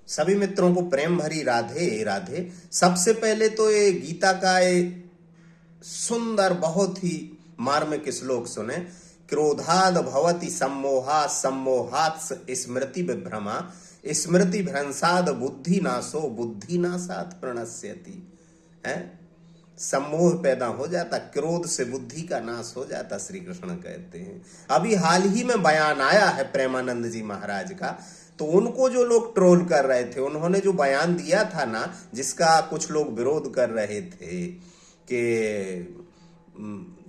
सभी मित्रों को प्रेम भरी राधे राधे। सबसे पहले तो ये गीता का ये सुंदर बहुत ही मार्मिक श्लोक सुने। क्रोधाद भवति सम्मोहा सम्मोहात् स्मृति विभ्रमा स्मृति भ्रंशाद बुद्धि नाशो बुद्धि नाशात् प्रणश्यति। है सम्मोह पैदा हो जाता, क्रोध से बुद्धि का नाश हो जाता, श्री कृष्ण कहते हैं। अभी हाल ही में बयान आया है प्रेमानंद जी महाराज का, तो उनको जो लोग ट्रोल कर रहे थे, उन्होंने जो बयान दिया था ना, जिसका कुछ लोग विरोध कर रहे थे कि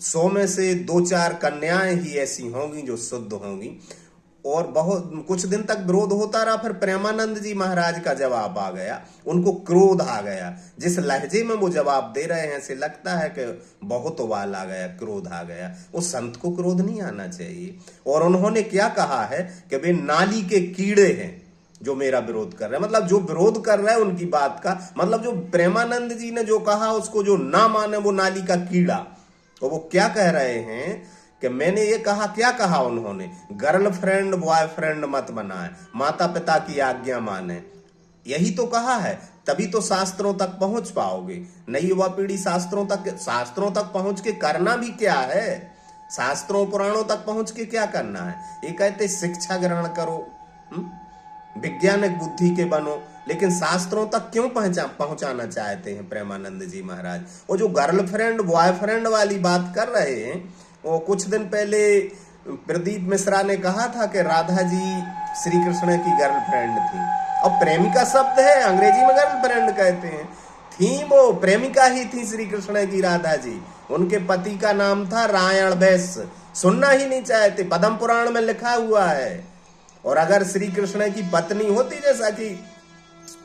100 में से 2-4 कन्याएं ही ऐसी होंगी जो शुद्ध होंगी, और बहुत कुछ दिन तक विरोध होता रहा। फिर प्रेमानंद जी महाराज का जवाब आ गया, उनको क्रोध आ गया। जिस लहजे में वो जवाब दे रहे हैं, ऐसे लगता है कि बहुत उबाल आ गया, क्रोध आ गया। वो संत को क्रोध नहीं आना चाहिए। और उन्होंने क्या कहा है कि वे नाली के कीड़े हैं जो मेरा विरोध कर रहे हैं। मतलब जो विरोध कर रहे हैं उनकी बात का मतलब, जो प्रेमानंद जी ने जो कहा उसको जो ना माने वो नाली का कीड़ा। तो वो क्या कह रहे हैं कि मैंने ये कहा, क्या कहा उन्होंने, गर्लफ्रेंड बॉयफ्रेंड मत बनाए, माता पिता की आज्ञा माने, यही तो कहा है। तभी तो शास्त्रों तक पहुंच पाओगे। नई युवा पीढ़ी शास्त्रों तक पहुंच के करना भी क्या है, शास्त्रों पुराणों तक पहुंच के क्या करना है। ये कहते शिक्षा ग्रहण करो, वैज्ञानिक बुद्धि के बनो, लेकिन शास्त्रों तक क्यों पहुंचाना चाहते हैं प्रेमानंद जी महाराज। वो जो गर्लफ्रेंड बॉयफ्रेंड वाली बात कर रहे हैं, वो कुछ दिन पहले प्रदीप मिश्रा ने कहा था कि राधा जी श्री कृष्ण की गर्लफ्रेंड थी। और प्रेमिका शब्द है, अंग्रेजी में गर्लफ्रेंड कहते हैं, थी वो प्रेमिका ही थी श्री कृष्ण की राधा जी। उनके पति का नाम था रायण वैश्य। सुनना ही नहीं चाहते, पद्म पुराण में लिखा हुआ है। और अगर श्री कृष्ण की पत्नी होती, जैसा कि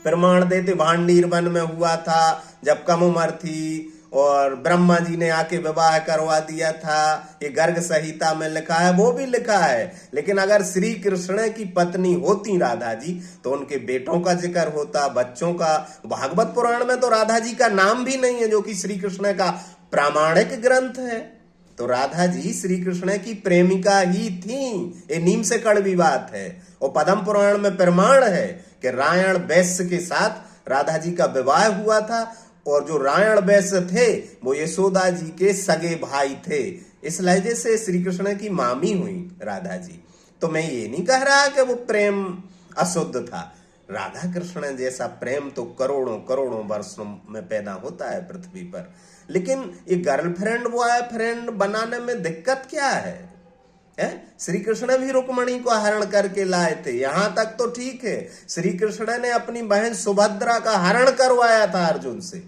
प्रमाण देते भांडीर वन में हुआ था जब कम उम्र थी और ब्रह्मा जी ने आके विवाह करवा दिया था, ये गर्ग संहिता में लिखा है, वो भी लिखा है। लेकिन अगर श्री कृष्ण की पत्नी होती राधा जी, तो उनके बेटों का जिक्र होता, बच्चों का। भागवत पुराण में तो राधा जी का नाम भी नहीं है, जो कि श्री कृष्ण का प्रामाणिक ग्रंथ है। तो राधा जी श्री कृष्ण की प्रेमिका ही थी, ये नीम से कड़वी बात है। और पद्म पुराण में प्रमाण है कि रायण वैश्य के साथ राधा जी का विवाह हुआ था। और जो रायण वैश्य थे वो यशोदा जी के सगे भाई थे। इस लहजे से श्री कृष्ण की मामी हुई राधा जी। तो मैं ये नहीं कह रहा कि वो प्रेम अशुद्ध था। राधा कृष्ण जैसा प्रेम तो करोड़ों करोड़ों वर्षों में पैदा होता है पृथ्वी पर। लेकिन ये गर्लफ्रेंड बॉयफ्रेंड बनाने में दिक्कत क्या है? श्री कृष्ण भी रुक्मणी को हरण करके लाए थे, यहां तक तो ठीक है। श्री कृष्ण ने अपनी बहन सुभद्रा का हरण करवाया था अर्जुन से।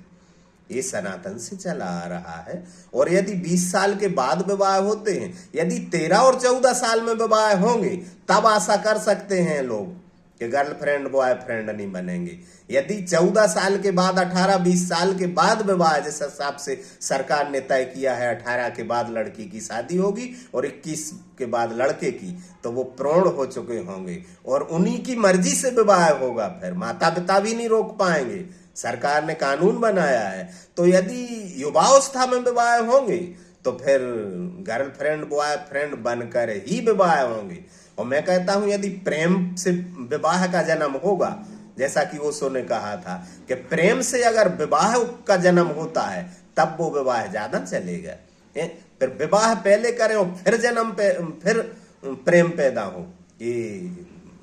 ये सनातन से चला आ रहा है। और यदि 20 साल के बाद विवाह होते हैं, यदि 13 और 14 साल में विवाह होंगे, तब आशा कर सकते हैं लोग कि गर्लफ्रेंड बॉयफ्रेंड नहीं बनेंगे। यदि 14 साल के बाद 18-20 साल के बाद विवाह, जिस हिसाब से सरकार ने तय किया है 18 के बाद लड़की की शादी होगी और 21 के बाद लड़के की, तो वो प्रौढ़ हो चुके होंगे और उन्हीं की मर्जी से विवाह होगा। फिर माता पिता भी नहीं रोक पाएंगे, सरकार ने कानून बनाया है। तो यदि युवावस्था में विवाह होंगे तो फिर गर्लफ्रेंड बॉयफ्रेंड बनकर ही विवाह होंगे। और मैं कहता हूं यदि प्रेम से विवाह का जन्म होगा, जैसा कि ओशो ने कहा था कि प्रेम से अगर विवाह का जन्म होता है तब वो विवाह ज्यादा चलेगा। फिर विवाह पहले करें और फिर फिर प्रेम पैदा हो, ये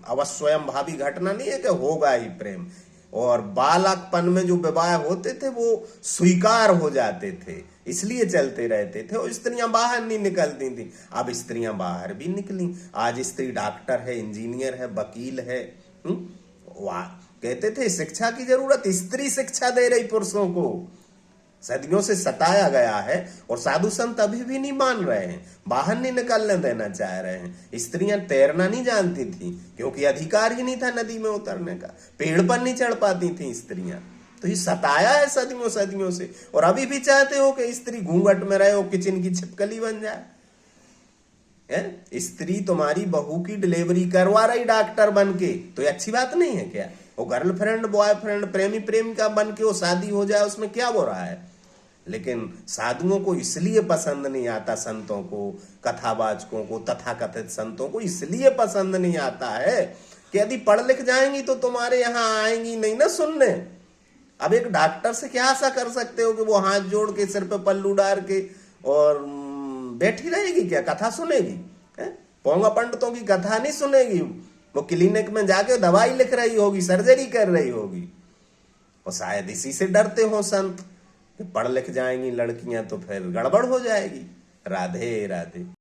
अवश्य स्वयं भावी घटना नहीं है कि होगा ही प्रेम। और बालकपन में जो विवाह होते थे वो स्वीकार हो जाते थे, इसलिए चलते रहते थे और स्त्रियां बाहर नहीं निकलती थी। अब स्त्रियां बाहर भी निकली। आज स्त्री डॉक्टर है, इंजीनियर है, वकील है। वाह, कहते थे शिक्षा की जरूरत, स्त्री शिक्षा दे रही पुरुषों को। सदियों से सताया गया है और साधु संत अभी भी नहीं मान रहे हैं, बाहर नहीं निकलने देना चाह रहे हैं। स्त्रियां तैरना नहीं जानती थी क्योंकि अधिकार ही नहीं था नदी में उतरने का, पेड़ पर नहीं चढ़ पाती थी स्त्रियां। तो ये सताया है सदियों सदियों से। और अभी भी चाहते हो कि स्त्री घूंघट में रहे, हो किचन की छिपकली बन जाए। स्त्री तुम्हारी बहू की डिलीवरी करवा रही डॉक्टर बन के, तो ये अच्छी बात नहीं है क्या? वो गर्लफ्रेंड बॉयफ्रेंड प्रेमी प्रेमिका बन के वो शादी हो जाए, उसमें क्या बुरा है? लेकिन साधुओं को इसलिए पसंद नहीं आता, संतों को, कथावाचकों को, तथाकथित संतों को इसलिए पसंद नहीं आता है कि यदि पढ़ लिख जाएंगी तो तुम्हारे यहाँ आएंगी नहीं ना सुनने। अब एक डॉक्टर से क्या आशा कर सकते हो कि वो हाथ जोड़ के सिर पे पल्लू डाल के और बैठी रहेगी, क्या कथा सुनेगी? पोंगा पंडितों की कथा नहीं सुनेगी, वो क्लिनिक में जाके दवाई लिख रही होगी, सर्जरी कर रही होगी। और शायद इसी से डरते हो संत कि पढ़ लिख जाएंगी लड़कियां तो फिर गड़बड़ हो जाएगी। राधे राधे।